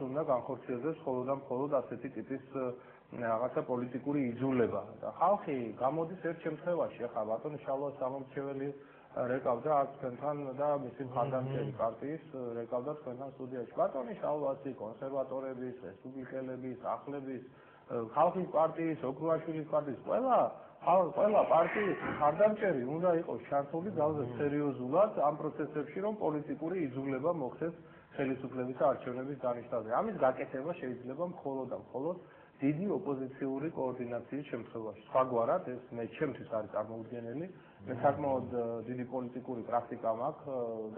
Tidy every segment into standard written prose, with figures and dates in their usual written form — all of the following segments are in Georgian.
უნდა განხორციელდეს მხოლოდ და მხოლოდ ასეთი ტიპის რაღაცა პოლიტიკური იძულება. და ხალხი გამოდის ერთ შემთხვევაში, ახლა ბატონი შალვა სამომრჩეველი რეკავდა აქ თქვენთან და მისი მხარდამჭერი პარტიის რეკავდა თქვენთან სტუდიაში. ბატონი შალვაცი, კონსერვატორების, რესპუბლიკელების, ახლების, ხალხის პარტიის, ოქრუაშვილის პარტიის, ყველა პარტიის მხარდამჭერი უნდა იყოს ჩართული ძალზე სერიოზულად ამ პროცესებში, რომ პოლიტიკური იძულება მოხდეს ხელისუფლების და არჩევნების დანიშნაზე. ამის გაკეთება შეიძლება მხოლოდ და მხოლოდ დიდი ოპოზიციური კოორდინაციის შემთხვევაში. სხვაგვარად ეს ჩემთვის არის წარმოუდგენელი. მე საკმაოდ დიდი პოლიტიკური პრაქტიკა მაქვს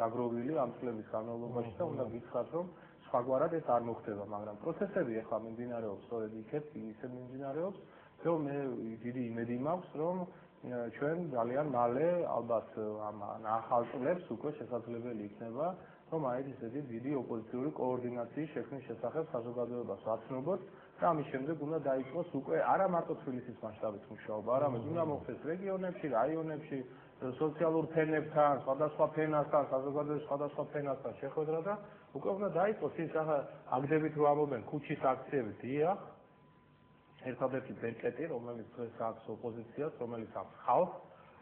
დაგროვილი ამ წლების განმავლობაში და უნდა გითხრათ, რომ სხვაგვარად ეს არ მოხდება, მაგრამ პროცესები ახლა მიმდინარეობს სწორედ იქეთ, ისე მიმდინარეობს, რომ მე დიდი იმედი მაქვს, რომ ჩვენ ძალიან მალე ალბათ ამ ახალ წლებს უკვე შესაძლებელი იქნება, რომ აი ესეთი დიდი ოპოზიციური კოორდინაციის შექმნის შესახებ საზოგადოებას ვაცნობოთ და ამის შემდეგ უნდა დაიწყოს უკვე არა მარტო თბილისის მასშტაბით მუშაობა, არამედ უნდა მოხდეს რეგიონებში, რაიონებში, სოციალურ ფენებთან, სხვადასხვა ფენასთან, საზოგადოების სხვადასხვა ფენასთან შეხვედრა და უკვე უნდა დაიწყოს ის აგდებით რომ ამობენ ქუჩის აქციები, დიახ. ერთადერთი ბერკეტი, რომელიც დღეს აქვს ოპოზიციას, რომელიც აქვს ხალხს,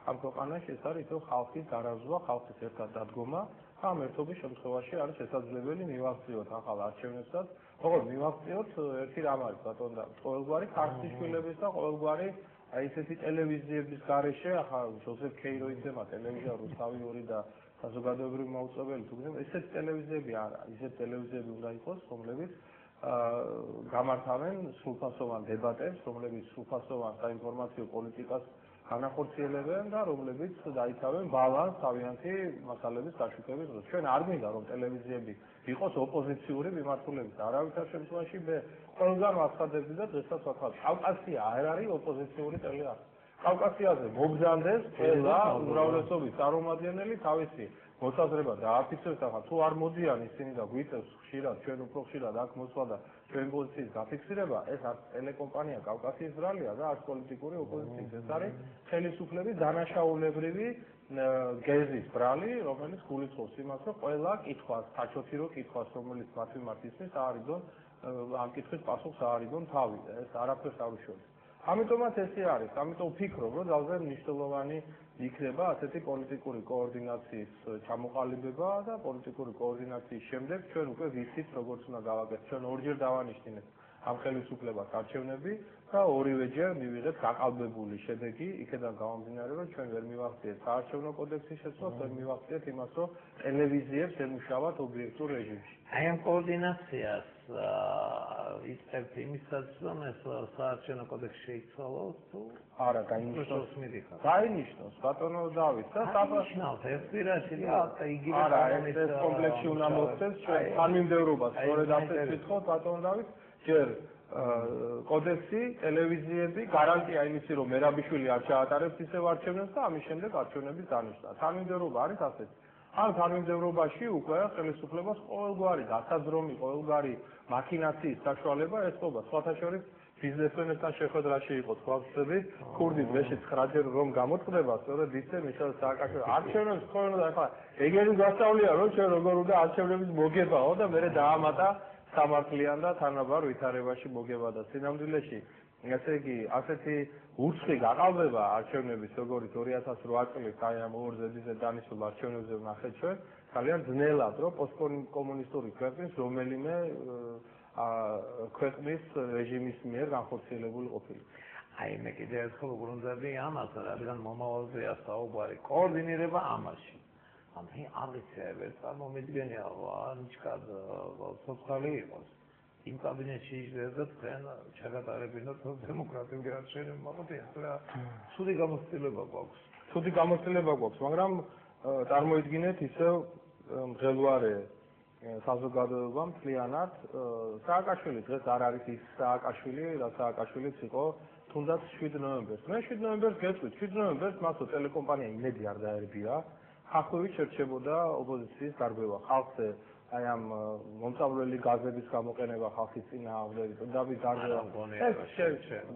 ამ ქვეყანაში ეს არის თო ხალხის დარაზვა, ხალხის ერთად დადგომა. ამ ერთობის შემთხვევაში არის შესაძლებელი მივახციოთ ახალ არჩევნებსაც. ოღონდ მივახციოთ ერთი რამ არის ბატონ და ყოველგვარი ქართლიშვილების და ყოველგვარი აი ესეთი ტელევიზიების გარეშე, ახლა ჯოზეფ ქეირო იცემა ტელევიზია რუსთავი 2 და საზოგადოებრივი მაუწყებელი თუ გინდა, ესეთი ტელევიზიები არა, ისეთი ტელევიზიები უნდა იყოს, რომლებიც გამართავენ სრულფასოვან დებატებს, რომლებიც სრულფასოვან საინფორმაციო პოლიტიკას განახორციელებენ და რომლებიც დაიცავენ ბალანსს თავიანთი მასალების გაშუქების დროს. ჩვენ არ გვინდა რომ ტელევიზიები იყოს ოპოზიციური მიმართულებით, არავითარ შემთხვევაში მე ყველგან ვაცხადებდი და დღესაც ვაცხადებ. კავკასია არ არის ოპოზიციური ტელეარხი. კავკასიაზე მოგზანდეს ყველა უმრავლესობის წარმომადგენელი თავისი მოსაზრება დააფიქსირებს, ახლა თუ არ მოდიან ისინი და გვიწევს ხშირად, ჩვენ უფრო ხშირად აქ მოსვლა და ჩვენ პოზიციის გაფიქსირება, ეს არც ტელეკომპანია კავკასიის ბრალია და არც პოლიტიკური ოპოზიციის, ეს არის ხელისუფლების დანაშაულებრივი გეზის ბრალი, რომელიც გულისხმობს იმას, რომ ყველა კითხვას, საჩოთირო კითხვას, რომელიც მათ მიმართ ისმის, აარიდონ ამ კითხვის პასუხს აარიდონ თავი, ეს არაფერს არ უშუალებს. ამიტომაც ესე არის, ამიტომ ვფიქრობ, რომ ძალზე მნიშვნელოვანი იქნება ასეთი პოლიტიკური კოორდინაციის ჩამოყალიბება და პოლიტიკური კოორდინაციის შემდეგ ჩვენ უკვე ვიცით, როგორც უნდა გავაკეთოთ. ჩვენ ორჯერ დავანიშნეთ ამ ხელისუფლებას არჩევნები და ორივეჯერ მივიღეთ გაყალბებული შედეგი, იქედან გამომდინარე, რომ ჩვენ ვერ მივახციეთ საარჩევნო კოდექსის შეცვლას, ვერ მივახციეთ იმას, რომ ტელევიზიებს ემუშავათ ობიექტურ რეჟიმში. აი ამ კოორდინაციას იწყებთ იმისაც, რომ ეს საარჩევნო კოდექსი შეიცვალოს თუ არა, დაინიშნოს ბატონო დავით და საფასნავთ ერთ პირაში და იგივე არა, ეს კომპლექსში უნდა მოხდეს ჩვენ თანმიმდევრობას, სწორედ ასეც ვიტყოთ ბატონო დავით, ჯერ კოდექსი, ტელევიზიები, გარანტია იმისი, რომ მერაბიშვილი არ ჩაატარებს ისევ არჩევნებს და ამის შემდეგ არჩევნების დანიშნა. თანმიმდევრობა არის ასეთი. ამ თანმიმდევრობაში უკვე ხელისუფლებას ყოველგვარი დასაძრომი, ყოველგვარი მაქინაციის საშუალება ესწობა. სხვათა შორის ბიზნესმენებთან შეხვედრაში იყო თქვა ვწდები, ქურდი დღეში 9-ჯერ რომ გამოტყდება, სწორედ ისე მიხეილ სააკაშვილი არჩევნებს თქვენ და ახლა ეგენი გასწავლია, რომ ჩვენ როგორ უნდა არჩევნების მოგებაო და მერე დაამატა სამართლიან და თანაბარ ვითარებაში მოგება და სინამდვილეში ესე იგი ასეთი ურცხვი გაყალბება არჩევნების როგორც 2008 წლის აი ამ ორ ზედიზედ დანიშნულ არჩევნებზე ვნახეთ ჩვენ ძალიან ძნელად რომ პოსტკომუნისტური ქვეყნის რომელიმე ქვეყნის რეჟიმის მიერ განხორციელებული ყოფილი. აი მე კიდევ ერთხელ ვუბრუნდები ამას, რადგან მომავალზეა საუბარი კოორდინირება ამაში. Am aliseve, წარმომიდგენია ანჩკად სოციალი იყოს. იმ კაბინეტში იძლევა თქვენ ჩაგატარებინოთ დემოკრატიული არჩევნები, მაგრამ ახლა ცუდი გამოცდილება გვაქვს. ცუდი გამოცდილება გვაქვს, მაგრამ წარმოიდგინეთ ისევ მღელვარე საზოგადოება მთლიანად სააკაშვილი დღეს არ არის ის სააკაშვილი, რა სააკაშვილიც იყო თუნდაც 7 ნოემბერს. მე 7 ნოემბერს გეტყვით, 7 ნოემბერს მათო ტელეკომპანია იმედი არ დაერბია. ხალხური შერჩებოდა ოპოზიციის გარბევა ხალხზე აი ამ მომწავლელი გაზების გამოყენება ხალხის წინააღმდეგ დავით გარბევა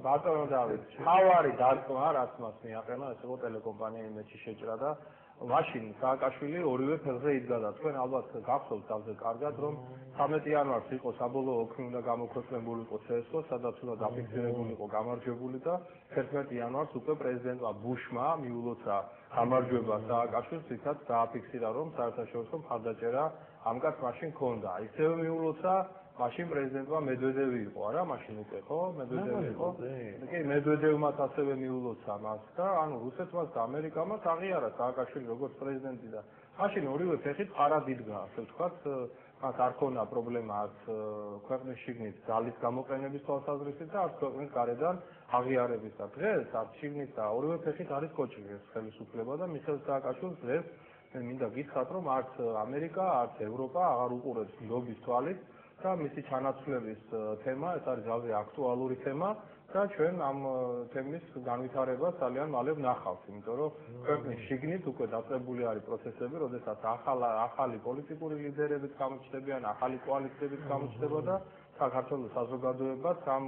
ბატონო დავით თავარი დარტყმა რაც მას მიაყენა ეს იყო ტელეკომპანია იმედში შეჭრა და მაშინ სააკაშვილი ორივე ფეხზე იდგა და თქვენ ალბათ გახსოვთ თავზე კარგად რომ 13 იანვარს იყო საბოლოო ოქმი უნდა გამოქვეყნებულიყო CSO, სადაც უნდა დაფიქსირებულიყო გამარჯვებული და 11 იანვარს უკვე პრეზიდენტმა ბუშმა მიულოცა გამარჯვება სააკაშვილს, რითაც დააფიქსირა რომ საერთაშორისო მხარდაჭერა ამ კაცს მაშინ ჰქონდა. ისევე მიულოცა მაშინ პრეზიდენტმა მედვედევი იყო, არა, მაშინ უკვე ხო? მედვედევი იყო. კი, მედვედევმაც ასევე მიულოცა მას და ანუ რუსეთმაც და ამერიკამაც აღიარა სააკაშვილი როგორც პრეზიდენტი და მაშინ ორივე ფეხით ყარად იდგა, ასე ვთქვათ, მას არ ქონა პრობლემა არც ქვეყნის შიგნით ძალის გამოყენების თვალსაზრისით და არც ქვეყნის გარედან აღიარების და დღეს არც შიგნით და ორივე ფეხით არის კოჭი ეს ხელისუფლება და მიხეილ სააკაშვილს დღეს მე მინდა გითხრათ რომ არც ამერიკა, არც ევროპა აღარ უყურებს ნდობის თვალით და მისი ჩანაცვლების თემა, ეს არის ძალზე აქტუალური თემა და ჩვენ ამ თემის განვითარებას ძალიან მალე ვნახავთ, იმიტომ რომ ქვეყნის შიგნით უკვე დაწყებული არის პროცესები, როდესაც ახალი პოლიტიკური ლიდერებიც გამოჩნდებიან, ახალი კოალიციებიც გამოჩნდება და საქართველოს საზოგადოებაც ამ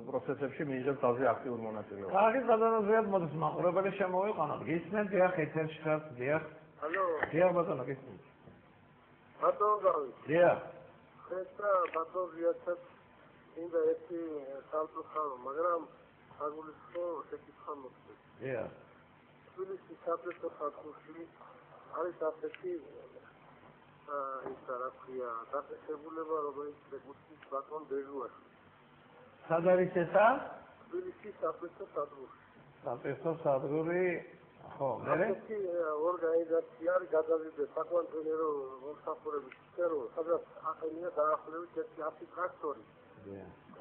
პროცესებში მიიღებს ძალზე აქტიურ მონაწილეობას. კარგი, ბატონო ზეად მოდის მაყურებელი შემოვიყვანოთ. გისმენთ, დიახ, ეთერში ხართ, დიახ. ალო. დიახ, ბატონო, გისმენთ. ბატონო გავი. დიახ. ხესა ბატონო ზიაცაც ინდა ერთი სამწუხარო, მაგრამ აგულისო შეკითხვა მოხდა. დიახ. თბილისის საბჭოთა სახლში არის ასეთი ის რა ქვია, დაწესებულება, რომელიც ეკუთვნის ბატონ ბეჟუას. სად არის ესა? თბილისის საბჭოთა სახლში. საბჭოთა სადგური, ხო, მერე? ასეთი ორგანიზაცია არის გადავიდე საკვანტენერო მომსახურების სფერო, სადაც ახენია დაახლოებით 100 ტრაქტორი.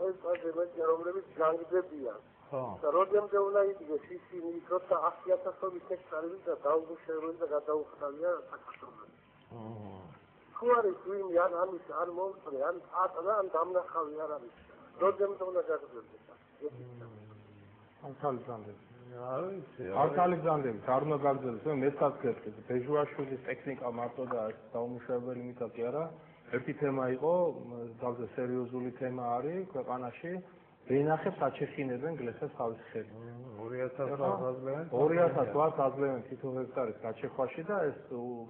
ეს პრეზიდენტი რომლებიც განგდებიან. ხო. და როდემდე უნდა იდგეს ისინი, როცა 100,000 ჰექტარები და დაუგუშებელი და გადაუხდავია საქართველოს. თუ არის ვინმე ან ამის არ მომწრე, ან ატლა, ან დამნახავი არ არის. როდემდე უნდა გაგრძელდეს. ამ თალიბანდები. არ ვიცი. არ თალიბანდები, არ უნდა გაგრძელდეს. მეცაც გეტყვით, ბეჟუაშვილის ტექნიკა მარტო და დაუმუშავებელი მიწა კი არა. ერთი თემა იყო, ძალზე სერიოზული თემა არის ქვეყანაში. ვენახებს აჩეხინებენ გლეხებს თავის ხელით. 2000 აძლევენ. 2000 ვართ აძლევენ თითო ჰექტარის გაჩეხვაში და ეს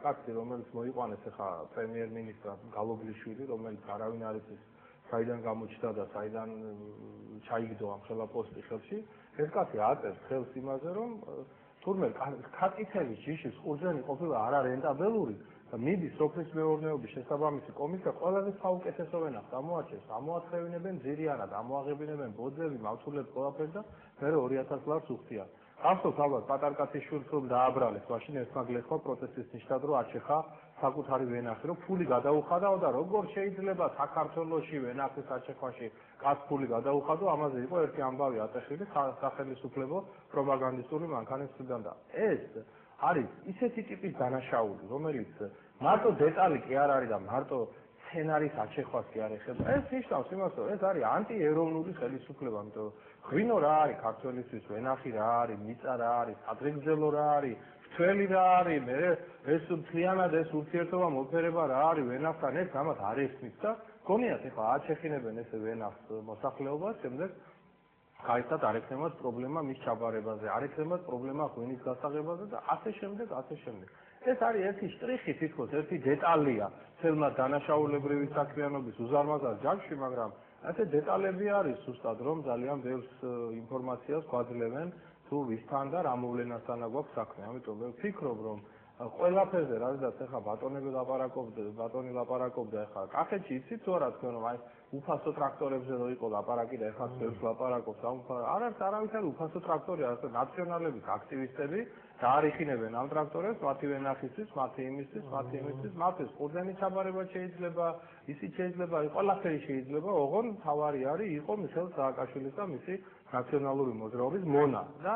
კაცი, რომელიც მოიყვანეს ახლა პრემიერ-მინისტრად გალოგლიშვილი, რომელიც არავინ არ იცის საიდან გამოჩნდა და საიდან ჩაიგდო ამ ხელაპოსტი ხელში, ეს კაცი აწევს ხელს იმაზე, რომ თურმე ქატკითების ჯიშის ყურძენი ყოფილა არარენტაბელური და მიდის სოფლის მეურნეობის შესაბამისი კომისია ყველაზე საუკეთესო ვენახს ამოაჩენს, ამოაცრევინებენ ძირიანად, ამოაღებინებენ ბოძები, მავთულებს ყველაფერს და მერე 2000 ლარს უხდიან. გახსოვთ ალბათ პატარკაცის შვილს რომ დააბრალეს, მაშინ ერთმა გლეხმა პროტესტის ნიშნად რომ აჩეხა საკუთარი ვენახი, რომ ფული გადაუხადაო და როგორ შეიძლება საქართველოში ვენახის აჩეხვაში კაც ფული გადაუხადო, ამაზე იყო ერთი ამბავი ატეხილი სახელმწიფო პროპაგანდისტული მანქანის მხრიდან და ეს არის ისეთი ტიპის დანაშაული, რომელიც მარტო დეტალი კი არ არის და მარტო სცენარის აჩეხვას კი არ ეხება. ეს ნიშნავს იმას, რომ ეს არის ანტიეროვნული ხელისუფლება, იმიტომ რომ ღვინო რა არის ქართველისთვის, ვენახი რა არის, მიწა რა არის, ადრეგზელო რა არის, მთელი რა არის, მე ეს მთლიანად ეს ურთიერთობა მოფერება რა არის ვენახთან, ეს ამათ არ ესმის და გონიათ ეხლა აჩეხინებენ ესე ვენახს მოსახლეობას, შემდეგ გაიცათ არ ექნებათ პრობლემა მის ჩაბარებაზე, არ ექნებათ პრობლემა ღვინის გასაღებაზე და ასე შემდეგ, ასე შემდეგ. ეს არის ერთი შტრიხი, თითქოს ერთი დეტალია ცელმა დანაშაულებრივი საქმიანობის უზარმაზარ ჯამში, მაგრამ ასე დეტალები არის ზუსტად, რომ ძალიან ბევრს ინფორმაციას გვაძლევენ თუ ვისთან და რა მოვლენასთან გვაქვს საქმე. ამიტომ მე ვფიქრობ, რომ ყველაფერზე, რადგან ახლა ბატონი ლაპარაკობდა ახლა კახეთში იცით თუ არა თქვენ რომ აი უფასო ტრაქტორებზე რო იყო ლაპარაკი და ახლა წევს ლაპარაკობს არ არის არავითარი უფასო ტრაქტორი არის ნაციონალების აქტივისტები და არიხინებენ ამ ტრაქტორებს მათი ვენახისთვის, მათი იმისთვის, მათთვის ყურძენი ჩაბარება შეიძლება, ისიც შეიძლება, ყველაფერი შეიძლება, ოღონ თავარი არის იყო მიხეილ სააკაშვილის და მისი ნაციონალური მოძრაობის მონა და